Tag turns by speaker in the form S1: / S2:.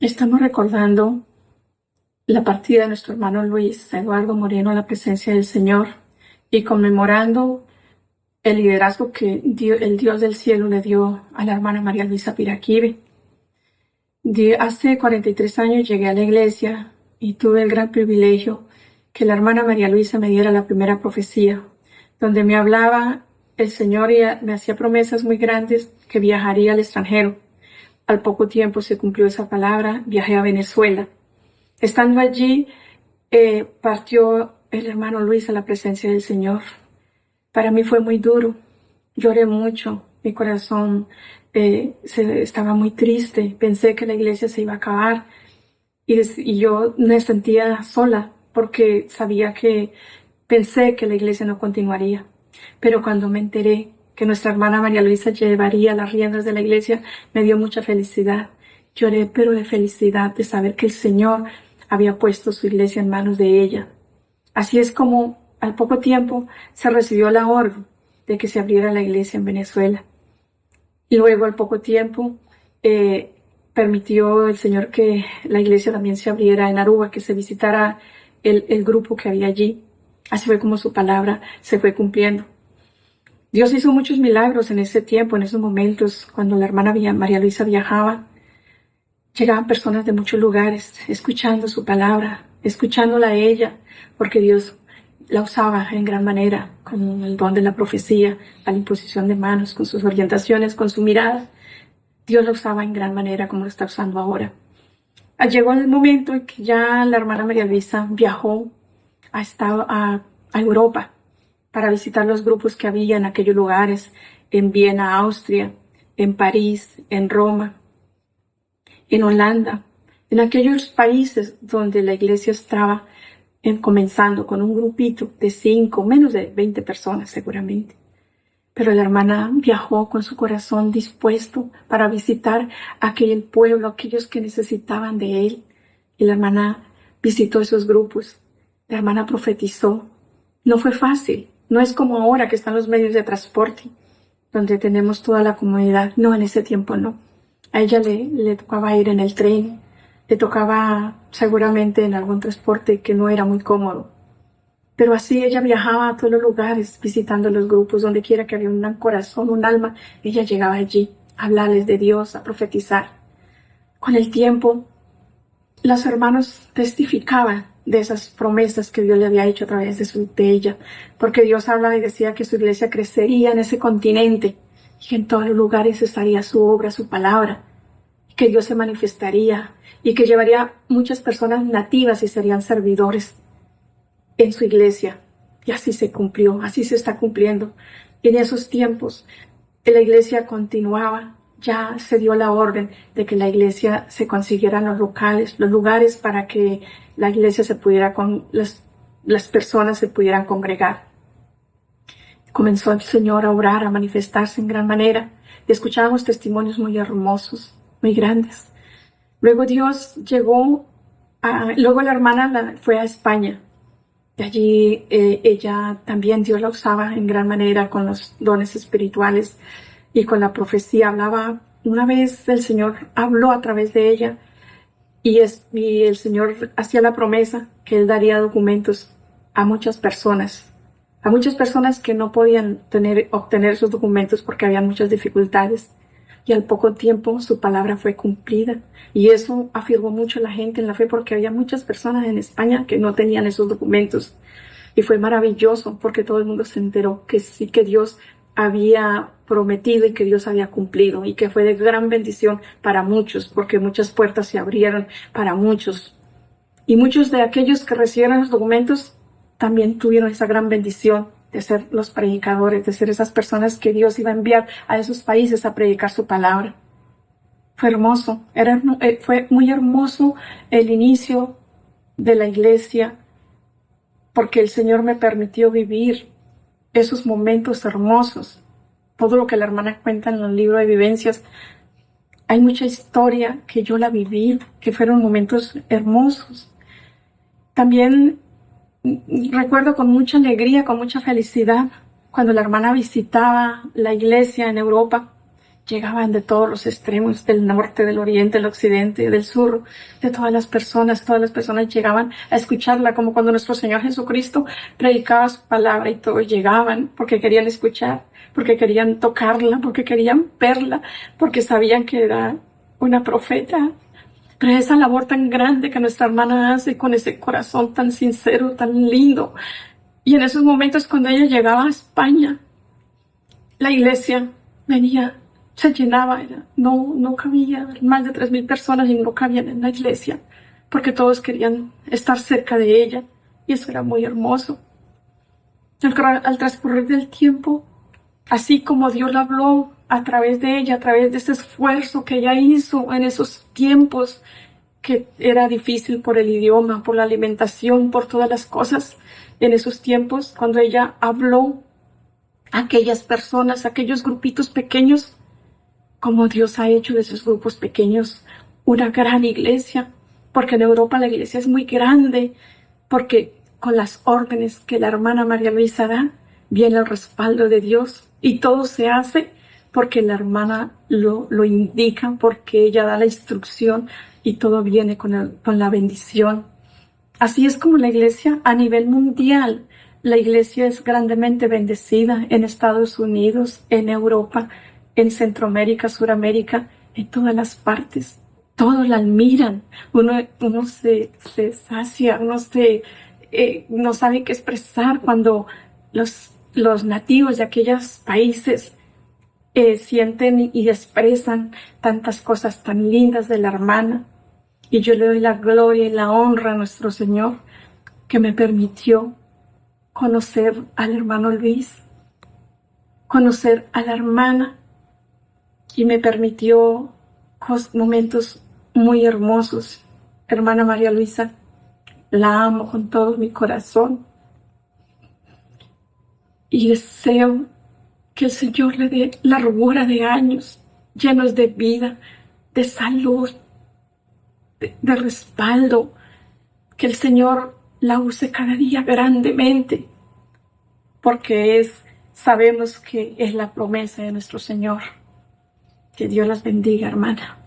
S1: Estamos recordando la partida de nuestro hermano Luis Eduardo Moreno a la presencia del Señor y conmemorando el liderazgo que el Dios del cielo le dio a la hermana María Luisa Piraquive. Hace 43 años llegué a la iglesia y tuve el gran privilegio que la hermana María Luisa me diera la primera profecía, donde me hablaba el Señor y me hacía promesas muy grandes que viajaría al extranjero. Al poco tiempo se cumplió esa palabra, viajé a Venezuela. Estando allí, partió el hermano Luis a la presencia del Señor. Para mí fue muy duro, lloré mucho, mi corazón estaba muy triste, pensé que la iglesia se iba a acabar y yo me sentía sola porque pensé que la iglesia no continuaría. Pero cuando me enteré que nuestra hermana María Luisa llevaría las riendas de la iglesia, me dio mucha felicidad. Lloré, pero de felicidad de saber que el Señor había puesto su iglesia en manos de ella. Así es como al poco tiempo se recibió la orden de que se abriera la iglesia en Venezuela. Y luego al poco tiempo permitió el Señor que la iglesia también se abriera en Aruba, que se visitara el grupo que había allí. Así fue como su palabra se fue cumpliendo. Dios hizo muchos milagros en ese tiempo, en esos momentos, cuando la hermana María Luisa viajaba. Llegaban personas de muchos lugares escuchando su palabra, escuchándola a ella, porque Dios la usaba en gran manera con el don de la profecía, a la imposición de manos, con sus orientaciones, con su mirada. Dios la usaba en gran manera como lo está usando ahora. Llegó el momento en que ya la hermana María Luisa viajó a Europa para visitar los grupos que había en aquellos lugares, en Viena, Austria, en París, en Roma, en Holanda, en aquellos países donde la iglesia estaba comenzando con un grupito de 5, menos de 20 personas seguramente. Pero la hermana viajó con su corazón dispuesto para visitar aquel pueblo, aquellos que necesitaban de él. Y la hermana visitó esos grupos. La hermana profetizó. No fue fácil. No es como ahora que están los medios de transporte, donde tenemos toda la comodidad. No, en ese tiempo no. A ella le tocaba ir en el tren, le tocaba seguramente en algún transporte que no era muy cómodo. Pero así ella viajaba a todos los lugares, visitando los grupos, donde quiera que había un corazón, un alma, ella llegaba allí a hablarles de Dios, a profetizar. Con el tiempo, los hermanos testificaban de esas promesas que Dios le había hecho a través de ella, porque Dios hablaba y decía que su iglesia crecería en ese continente y que en todos los lugares estaría su obra, su palabra, y que Dios se manifestaría y que llevaría muchas personas nativas y serían servidores en su iglesia. Y así se cumplió, así se está cumpliendo. Y en esos tiempos, la iglesia continuaba, ya se dio la orden de que la iglesia se consiguieran los lugares para que la iglesia se pudiera, las personas se pudieran congregar. Comenzó el Señor a obrar, a manifestarse en gran manera. Y escuchábamos testimonios muy hermosos, muy grandes. Luego luego la hermana fue a España. De allí ella también, Dios la usaba en gran manera con los dones espirituales y con la profecía. Hablaba, una vez el Señor habló a través de ella y el Señor hacía la promesa que Él daría documentos a muchas personas que no podían obtener esos documentos porque había muchas dificultades. Y al poco tiempo su palabra fue cumplida. Y eso afirmó mucho a la gente en la fe porque había muchas personas en España que no tenían esos documentos. Y fue maravilloso porque todo el mundo se enteró que sí, que Dios había prometido y que Dios había cumplido. Y que fue de gran bendición para muchos porque muchas puertas se abrieron para muchos. Y muchos de aquellos que recibieron los documentos también tuvieron esa gran bendición de ser los predicadores, de ser esas personas que Dios iba a enviar a esos países a predicar su palabra. Fue hermoso, fue muy hermoso el inicio de la iglesia, porque el Señor me permitió vivir esos momentos hermosos. Todo lo que la hermana cuenta en el libro de vivencias, hay mucha historia que yo la viví, que fueron momentos hermosos. También recuerdo con mucha alegría, con mucha felicidad, cuando la hermana visitaba la iglesia en Europa, llegaban de todos los extremos, del norte, del oriente, del occidente, del sur, de todas las personas llegaban a escucharla, como cuando nuestro Señor Jesucristo predicaba su palabra y todos llegaban porque querían escuchar, porque querían tocarla, porque querían verla, porque sabían que era una profeta. Pero esa labor tan grande que nuestra hermana hace con ese corazón tan sincero, tan lindo. Y en esos momentos cuando ella llegaba a España, la iglesia venía, se llenaba, no cabía más de 3,000 personas y no cabían en la iglesia, porque todos querían estar cerca de ella, y eso era muy hermoso. Al transcurrir del tiempo, así como Dios la habló a través de ella, a través de ese esfuerzo que ella hizo en esos tiempos, que era difícil por el idioma, por la alimentación, por todas las cosas, en esos tiempos, cuando ella habló a aquellas personas, a aquellos grupitos pequeños, como Dios ha hecho de esos grupos pequeños una gran iglesia, porque en Europa la iglesia es muy grande, porque con las órdenes que la hermana María Luisa da, viene el respaldo de Dios, y todo se hace porque la hermana lo indica, porque ella da la instrucción, y todo viene con la bendición. Así es como la iglesia a nivel mundial, la iglesia es grandemente bendecida en Estados Unidos, en Europa, en Centroamérica, Suramérica, en todas las partes. Todos la admiran, uno se sacia, no sabe qué expresar cuando los nativos de aquellos países sienten y expresan tantas cosas tan lindas de la hermana. Y yo le doy la gloria y la honra a nuestro Señor, que me permitió conocer al hermano Luis, conocer a la hermana, y me permitió momentos muy hermosos. Hermana María Luisa, la amo con todo mi corazón y deseo que el Señor le dé largura de años llenos de vida, de salud, de respaldo, que el Señor la use cada día grandemente, porque sabemos que es la promesa de nuestro Señor. Que Dios las bendiga, hermana.